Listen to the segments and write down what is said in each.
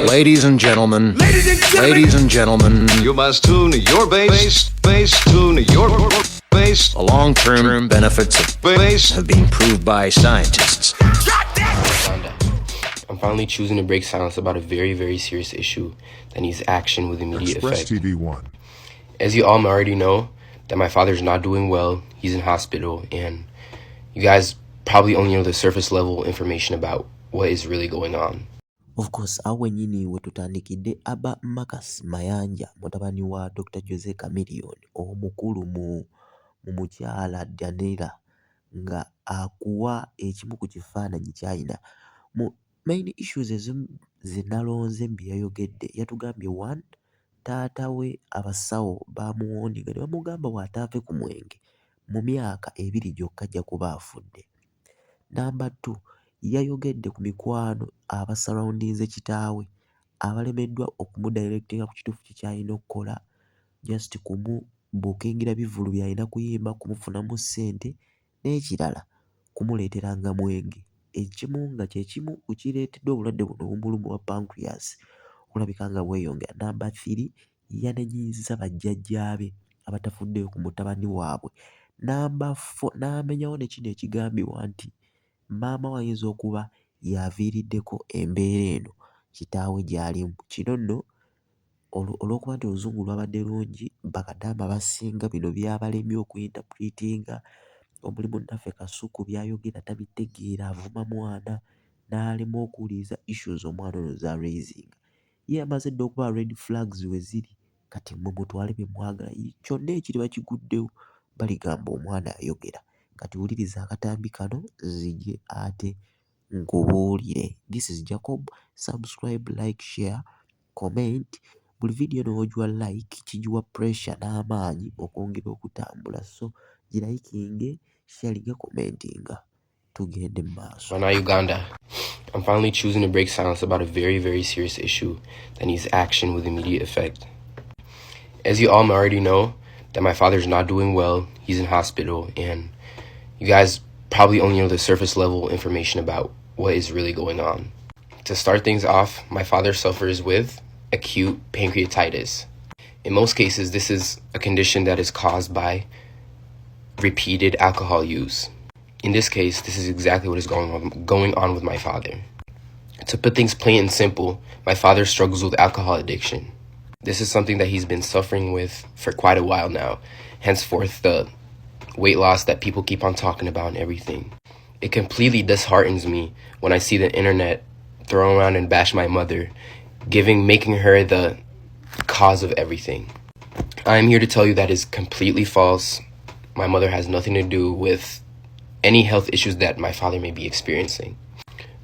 Ladies and gentlemen, you must tune your bass, tune your bass. the long-term benefits of bass have been proved by scientists. I'm finally choosing to break silence about a very, very serious issue that needs action with immediate Express effect. TV 1. As you all already know, that my father's not doing well. He's in hospital, and you guys probably only know the surface level information about what is really going on. Of course, awe nyini wetutandikidde aba Marcus Mayanja mutabani wa Dr. Jose Chameleon omukulu mu mukyala Daniela nga akuwa ekimu ku kifaananyi ky'alina. Mu main issues ezimu ze nalonze mbi yayogedde yatugambye one, taata we abasawo bamuwooninga ne bamugamba bw'ataave ku mwenge mu myaka 2 gyokka ajja kuba afudde. Number 2, yayogedde ku mikwano abasurroundinze kitaawe abalemeddwa okumudirectinga ku kituufu kye kyalina okukola, just kumubukingira bivvulu byalina kuyimba, kumufunamu ssente n'ekirala kumuleeteranga mwenge. Ekimu nga kye kimu ku kireetedde obulwadde buno obumuluma bwa pancreas okulabika nga bweyongera. Number 3, yanenyeezezza bajjajjaabe abatafuddeyo ku mutabani waabwe. Number 4, n'amenyawo ne kino ekigambibwa nti maama we ayinza okuba y'aviiriddeko embeera eno kitaawe gy'alimu. Kino nno olw'okuba nti oluzungu lwabadde lungi, bakadaama basinga bino byabalemye okuyintapulitinga. Omuli munnaffe Kasuku by'ayogera tabitegeera, avuma mwana n'alemwa okuwuliriza issues omwana ono za raisinga. Ye amaze dda okuba red flags we ziri, kati mmwe mutwale bye mwagala. Kyonna ekiri bakiguddewo, baligamba omwana ayogera. Kati wuliriza akatambi kano zijje ate nkubuulire. This is Jacob. Subscribe, like, share, comment. Buli video n'ogiwa like kigiwa pressure n'amaanyi okwongera okutambula. So girayikinge, sharinga, commentinga. Tugende mu maaso. Right now, Uganda, I'm finally choosing to break silence about a very, very serious issue that needs action with immediate effect. As you all already know, that my father's not doing well. He's in hospital, and you guys probably only know the surface level information about what is really going on. To start things off, my father suffers with acute pancreatitis. In most cases, this is a condition that is caused by repeated alcohol use. In this case, this is exactly what is going on with my father. To put things plain and simple, my father struggles with alcohol addiction. This is something that he's been suffering with for quite a while now, henceforth the weight loss that people keep on talking about and everything. It completely disheartens me when I see the internet throw around and bash my mother, making her the cause of everything. I am here to tell you that is completely false. My mother has nothing to do with any health issues that my father may be experiencing.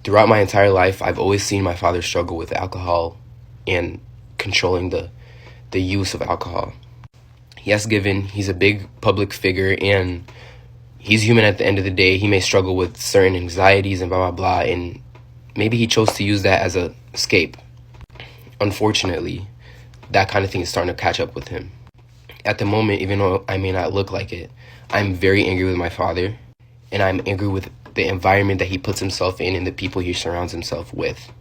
Throughout my entire life, I've always seen my father struggle with alcohol and controlling the use of alcohol. Yes, given he's a big public figure and he's human at the end of the day, he may struggle with certain anxieties and blah, blah, blah, and maybe he chose to use that as an escape. Unfortunately, that kind of thing is starting to catch up with him. At the moment, even though I may not look like it, I'm very angry with my father, and I'm angry with the environment that he puts himself in and the people he surrounds himself with.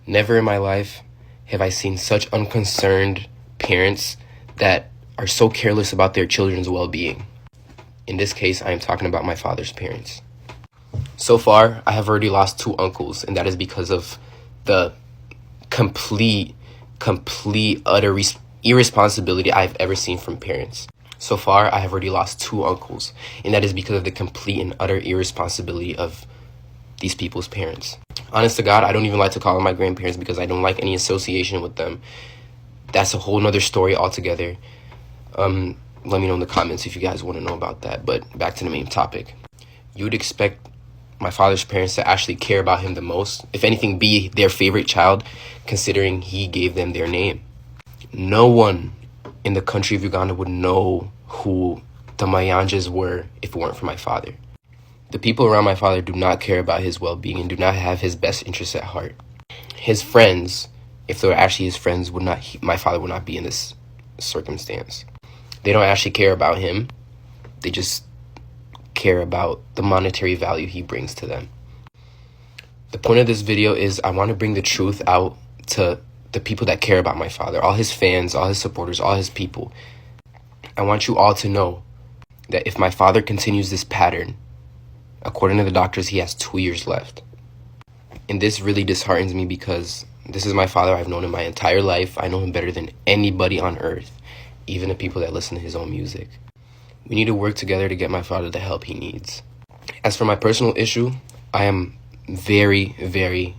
Never in my life have I seen such unconcerned parents that are so careless about their children's well-being. In this case, I am talking about my father's parents. So far, I have already lost 2 uncles, and that is because of the complete, utter irresponsibility I've ever seen from parents. So far, I have already lost 2 uncles, and that is because of the complete and utter irresponsibility of these people's parents. Honest to God, I don't even like to call them my grandparents because I don't like any association with them. That's a whole nother story altogether. Let me know in the comments if you guys want to know about that. But back to the main topic. You would expect my father's parents to actually care about him the most. If anything, be their favorite child, considering he gave them their name. No one in the country of Uganda would know who the Mayanjas were if it weren't for my father. The people around my father do not care about his well-being and do not have his best interests at heart. His friends, if they were actually his friends, my father would not be in this circumstance. They don't actually care about him. They just care about the monetary value he brings to them. The point of this video is I want to bring the truth out to the people that care about my father, all his fans, all his supporters, all his people. I want you all to know that if my father continues this pattern, according to the doctors, he has 2 years left. And this really disheartens me because this is my father. I've known him my entire life. I know him better than anybody on earth, even the people that listen to his own music. We need to work together to get my father the help he needs. As for my personal issue, I am very, very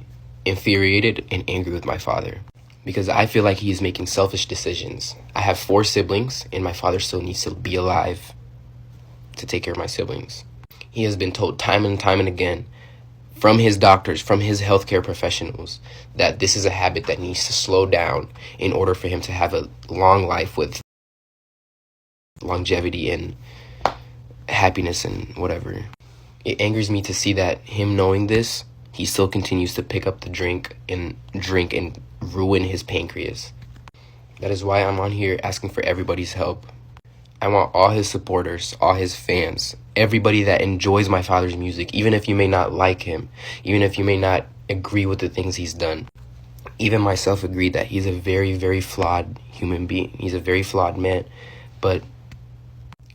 infuriated and angry with my father because I feel like he is making selfish decisions. I have 4 siblings, and my father still needs to be alive to take care of my siblings. He has been told time and time and again from his doctors, from his healthcare professionals, that this is a habit that needs to slow down in order for him to have a long life with longevity and happiness and whatever. It angers me to see that him knowing this, he still continues to pick up the drink and ruin his pancreas. That is why I'm on here asking for everybody's help. I want all his supporters, all his fans, everybody that enjoys my father's music, even if you may not like him, even if you may not agree with the things he's done. Even myself agreed that he's a very, very flawed human being. He's a very flawed man. But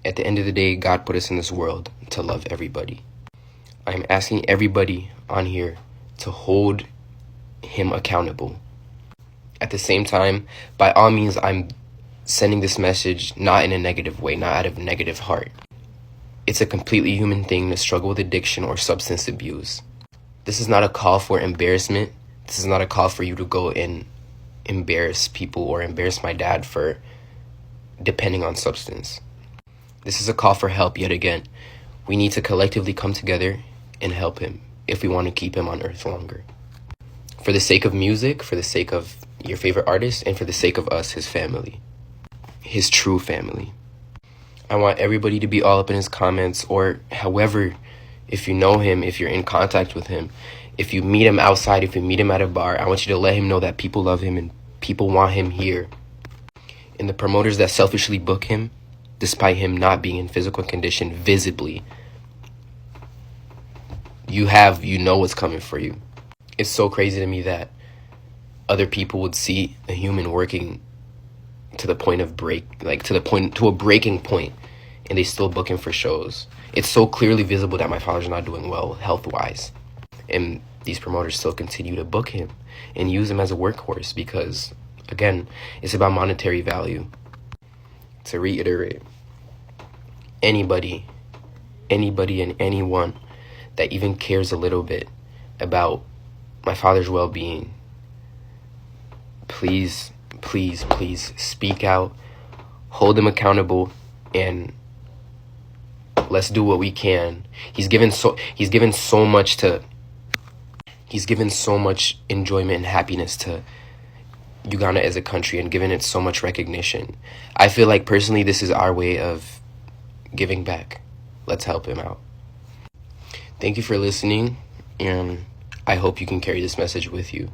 at the end of the day, God put us in this world to love everybody. I'm asking everybody on here to hold him accountable. At the same time, by all means, I'm sending this message not in a negative way, not out of a negative heart. It's a completely human thing to struggle with addiction or substance abuse. This is not a call for embarrassment. This is not a call for you to go and embarrass people or embarrass my dad for depending on substance. This is a call for help yet again. We need to collectively come together and help him if we want to keep him on earth longer. For the sake of music, for the sake of your favorite artist, and for the sake of us, his family. His true family. I want everybody to be all up in his comments, or however, if you know him, if you're in contact with him, if you meet him outside, if you meet him at a bar, I want you to let him know that people love him and people want him here. And the promoters that selfishly book him, despite him not being in physical condition visibly, you know what's coming for you. It's so crazy to me that other people would see a human working to the point of to a breaking point, and they still book him for shows. It's so clearly visible that my father's not doing well health-wise, and these promoters still continue to book him and use him as a workhorse because, again, it's about monetary value. To reiterate, anybody and anyone that even cares a little bit about my father's well-being, please speak out, hold him accountable, and let's do what we can. He's given so much enjoyment and happiness to Uganda as a country and given it so much recognition. I feel like personally this is our way of giving back. Let's help him out. Thank you for listening, and I hope you can carry this message with you.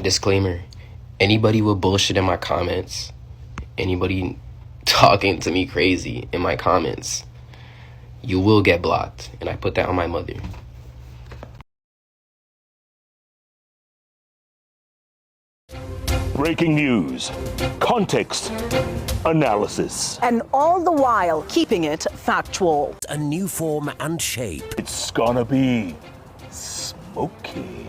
Disclaimer, anybody with bullshit in my comments, anybody talking to me crazy in my comments, you will get blocked, and I put that on my mother. Breaking news, context, analysis. And all the while keeping it factual. A new form and shape. It's gonna be smoky.